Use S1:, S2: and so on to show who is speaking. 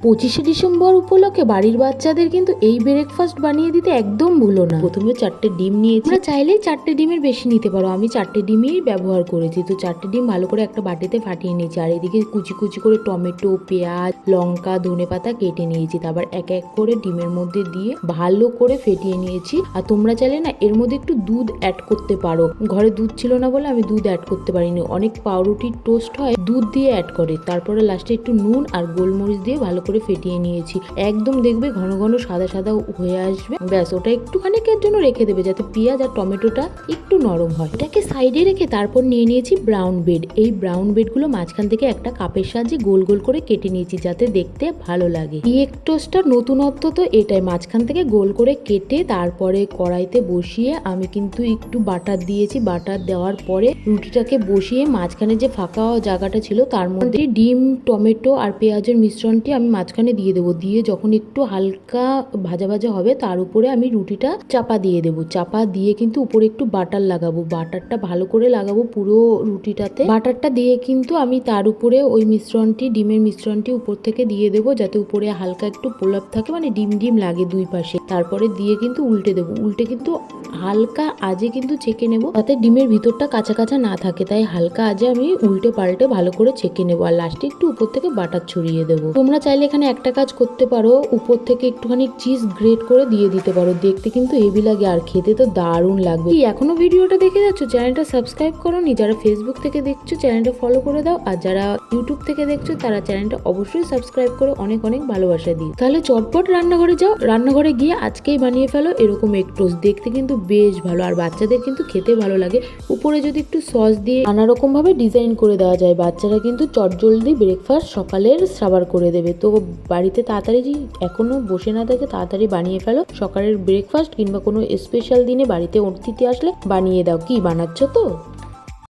S1: 25শে December উপলক্ষে বাড়ির বাচ্চাদের কিন্তু এই ব্রেকফাস্ট বানিয়ে দিতে একদম ভুলো না। প্রথমে 4টে ডিম নিয়েছি, তোমরা চাইলেই 4টে ডিমের বেশি নিতে পারো, আমি 4টে ডিমই ব্যবহার করেছি। তো 4টে ডিম ভালো করে একটা বাটিতে ফাটিয়ে নিয়েছি, আর এদিকে কুচি কুচি করে টমেটো, পেঁয়াজ, লঙ্কা, ধনেপাতা কেটে নিয়েছি। তারপর এক এক করে ডিমের মধ্যে দিয়ে ভালো করে ফেটিয়ে নিয়েছি। আর তোমরা চাইলে না এর মধ্যে একটু দুধ অ্যাড করতে পারো, ঘরে দুধ ছিল না বলে আমি দুধ অ্যাড করতে পারিনি। অনেক পাউরুটির টোস্ট হয় দুধ দিয়ে অ্যাড করে। তারপরে লাস্টে একটু নুন আর গোলমরিচ দিয়ে ভালো করে ফেটিয়ে নিয়েছি। একদম দেখবে ঘন ঘন সাদা সাদা হয়ে আসবে, ব্যাস ওটা একটুখানিকের জন্য রেখে দেবে যাতে পেঁয়াজ আর টমেটোটা একটু নরম হয়। এটাকে সাইডে রেখে তারপর নিয়ে নিয়েছি ব্রাউন ব্রেড। এই ব্রাউন ব্রেডগুলো মাঝখান থেকে একটা কাপের সাহায্যে গোল গোল করে কেটে নিয়েছি যাতে দেখতে ভালো লাগে। এগ টোস্টটার নতুনত্ব তো এটাই, মাঝখান থেকে গোল করে কেটে তারপরে কড়াইতে বসিয়ে আমি কিন্তু একটু বাটার দিয়েছি। বাটার দেওয়ার পরে রুটিটাকে বসিয়ে মাঝখানে যে ফাঁকা জায়গাটা ছিল তার মধ্যে ডিম, টমেটো আর পেঁয়াজের মিশ্রণটি আমি মাঝখানে দিয়ে দেবো। দিয়ে যখন একটু হালকা ভাজা ভাজা হবে তার উপরে আমি রুটিটা চাপা দিয়ে দেবো। চাপা দিয়ে কিন্তু উপরে একটু বাটার লাগাবো, বাটারটা ভালো করে লাগাবো পুরো রুটিটাতে। বাটারটা দিয়ে কিন্তু আমি তার উপরে ওই মিশ্রণটি, ডিমের মিশ্রণটি উপর থেকে দিয়ে দেবো যাতে উপরে হালকা একটু পোলাপ থাকে, মানে ডিম ডিম লাগে দুই পাশে। তারপরে দিয়ে কিন্তু উল্টে দেবো। উল্টে কিন্তু হালকা আজে কিন্তু ছেঁকে নেবো যাতে ডিমের ভিতরটা কাঁচা কাঁচা না থাকে, তাই হালকা আজে আমি উল্টে পাল্টে ভালো করে ছেঁকে নেবো। আর লাস্টে একটু উপর থেকে বাটার ছড়িয়ে দেবো। তোমরা চাইলে এখানে একটা কাজ করতে পারো, উপর থেকে একটুখানি চিজ গ্রেট করে দিয়ে দিতে পারো, দেখতে কিন্তু হেভি লাগে আর খেতে তো দারুণ লাগবে। কি এখনো ভিডিওটা দেখে যাচ্ছ, চ্যানেলটা সাবস্ক্রাইব করোনি? যারা ফেসবুক থেকে দেখছো চ্যানেলটা ফলো করে দাও, আর যারা ইউটিউব থেকে দেখছো তারা চ্যানেলটা অবশ্যই সাবস্ক্রাইব করে অনেক অনেক ভালোবাসা দিও। তাহলে চটপট রান্নাঘরে যাও, রান্নাঘরে গিয়ে আজকেই বানিয়ে ফেলো এরকম এগ টোস্ট, দেখতে কিন্তু বেশ ভালো আর বাচ্চাদের কিন্তু খেতে ভালো লাগে। উপরে যদি একটু সস দিয়ে নানা রকম ভাবে ডিজাইন করে দেওয়া যায়, বাচ্চারা কিন্তু চটজলদি ব্রেকফাস্ট সকালের সাবার করে দেবে। তো বাড়িতে তাড়াতাড়ি এখনো বসে না থাকে, তাড়াতাড়ি বানিয়ে ফেলো সকালের ব্রেকফাস্ট, কিংবা কোনো স্পেশাল দিনে বাড়িতে অতিথি আসলে বানিয়ে দাও। কি বানাচ্ছ তো?